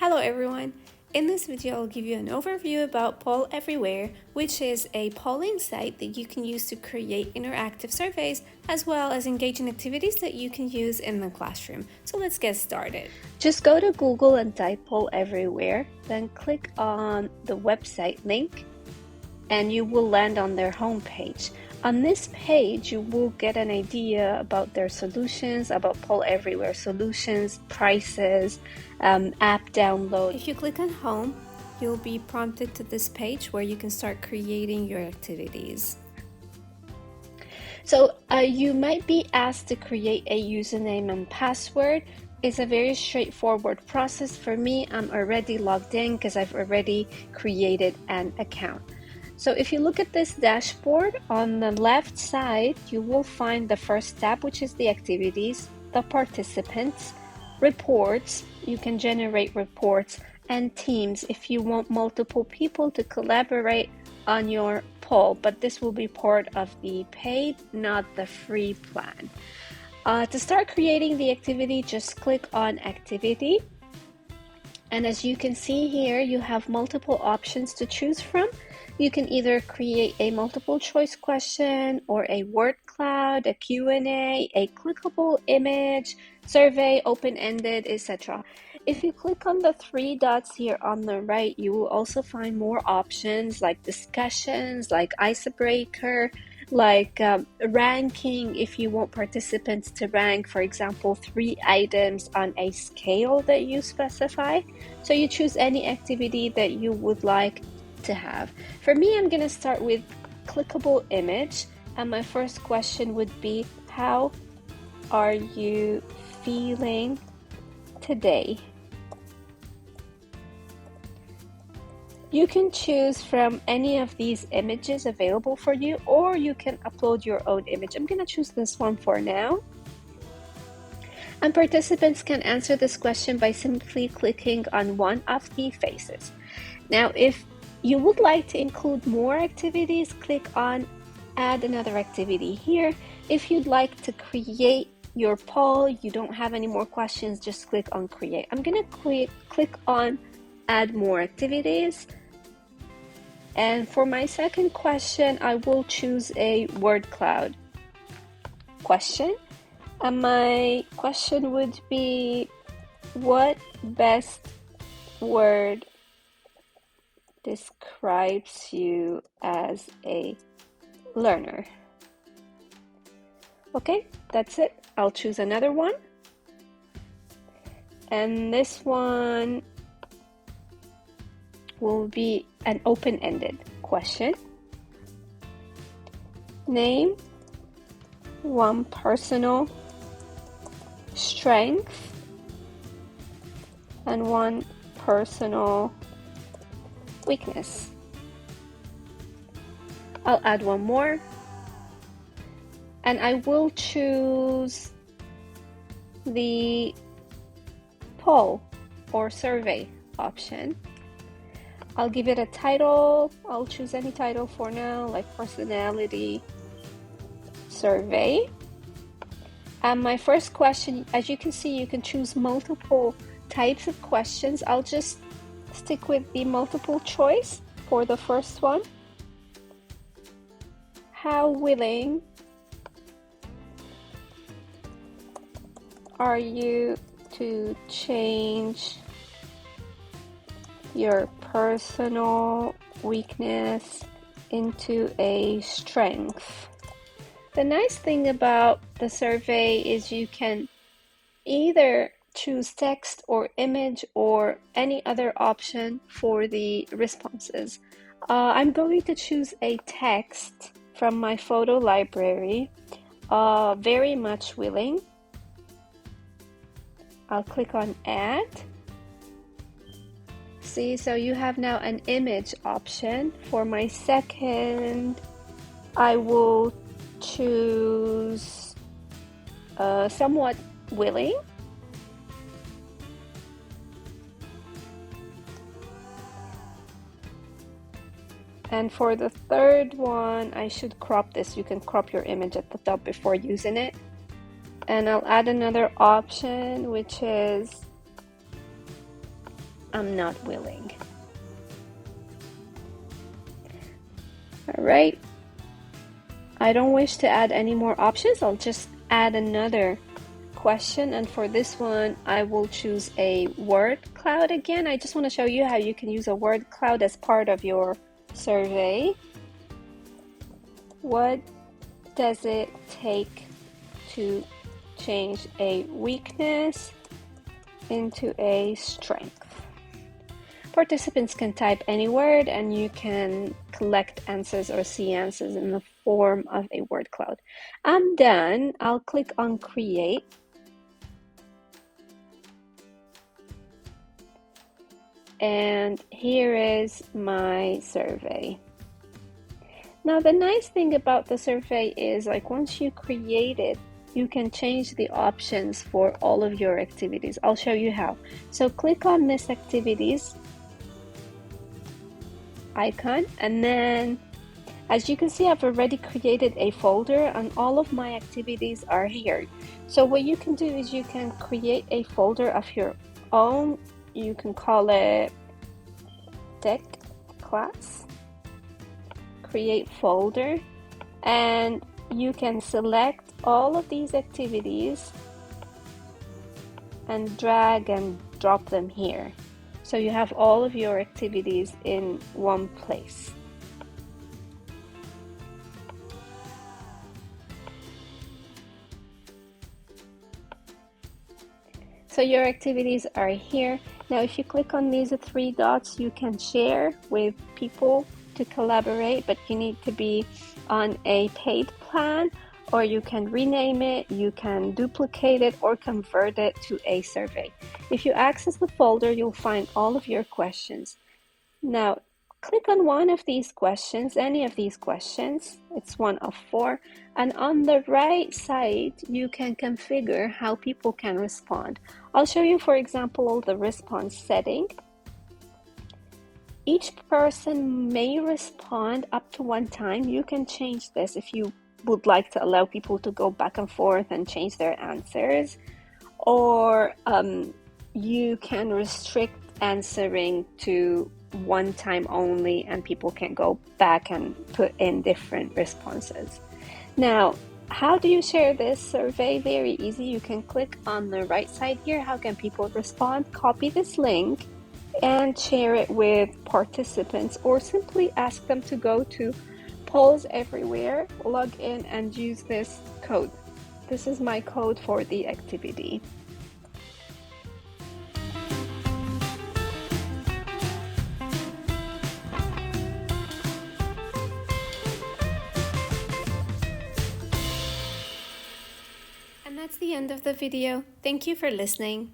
Hello everyone! In this video I'll give you an overview about Poll Everywhere, which is a polling site that you can use to create interactive surveys as well as engaging activities that you can use in the classroom. So let's get started. Just go to Google and type Poll Everywhere, then click on the website link and you will land on their homepage. On this page, you will get an idea about their solutions, about Poll Everywhere solutions, prices, app download. If you click on Home, you'll be prompted to this page where you can start creating your activities. So you might be asked to create a username and password. It's a very straightforward process. For me, I'm already logged in because I've already created an account. So if you look at this dashboard, on the left side, you will find the first tab, which is the activities, the participants, reports, you can generate reports, and teams if you want multiple people to collaborate on your poll, but this will be part of the paid, not the free plan. To start creating the activity, just click on activity. And as you can see here, you have multiple options to choose from. You can either create a multiple choice question or a word cloud, a Q&A, a clickable image, survey, open-ended, etc. If you click on the three dots here on the right, you will also find more options like discussions, like icebreaker, like ranking if you want participants to rank, for example, 3 items on a scale that you specify. So you choose any activity that you would like to have. For me, I'm going to start with clickable image, and my first question would be, how are you feeling today? You can choose from any of these images available for you, or you can upload your own image. I'm going to choose this one for now. And participants can answer this question by simply clicking on one of the faces. Now, if you would like to include more activities, click on add another activity here. If you'd like to create your poll, you don't have any more questions, just click on create. I'm going to click on add more activities. And for my second question, I will choose a word cloud question. And my question would be, what best word describes you as a learner? Okay, that's it. I'll choose another one. And this one will be an open-ended question. Name one personal strength and one personal weakness. I'll add one more, and I will choose the poll or survey option. I'll give it a title. I'll choose any title for now, like personality survey. And my first question, as you can see, you can choose multiple types of questions. I'll just stick with the multiple choice for the first one. How willing are you to change your personal weakness into a strength? The nice thing about the survey is you can either choose text or image or any other option for the responses. I'm going to choose a text from my photo library. Very much willing. I'll click on add. See, so you have now an image option. For my second, I will choose somewhat willing. And for the third one, I should crop this. You can crop your image at the top before using it. And I'll add another option, which is I'm not willing. All right. I don't wish to add any more options. I'll just add another question, and for this one I will choose a word cloud again. I just want to show you how you can use a word cloud as part of your survey. What does it take to change a weakness into a strength? Participants can type any word and you can collect answers or see answers in the form of a word cloud. I'm done. I'll click on create. And here is my survey. Now the nice thing about the survey is, like, once you create it, you can change the options for all of your activities. I'll show you how. So click on this activities icon, and then as you can see, I've already created a folder and all of my activities are here. So what you can do is you can create a folder of your own. You can call it tech class, create folder, and you can select all of these activities and drag and drop them here. So you have all of your activities in one place. So your activities are here. Now if you click on these three dots, you can share with people to collaborate, but you need to be on a paid plan, or you can rename it, you can duplicate it, or convert it to a survey. If you access the folder, you'll find all of your questions. Now, click on one of these questions, any of these questions. It's one of 4. And on the right side, you can configure how people can respond. I'll show you, for example, the response setting. Each person may respond up to 1 time. You can change this if you would like to allow people to go back and forth and change their answers, or you can restrict answering to 1 time only and people can go back and put in different responses. Now, how do you share this survey? Very easy. You can click on the right side here. How can people respond? Copy this link and share it with participants, or simply ask them to go to Polls Everywhere, log in and use this code. This is my code for the activity. And that's the end of the video. Thank you for listening.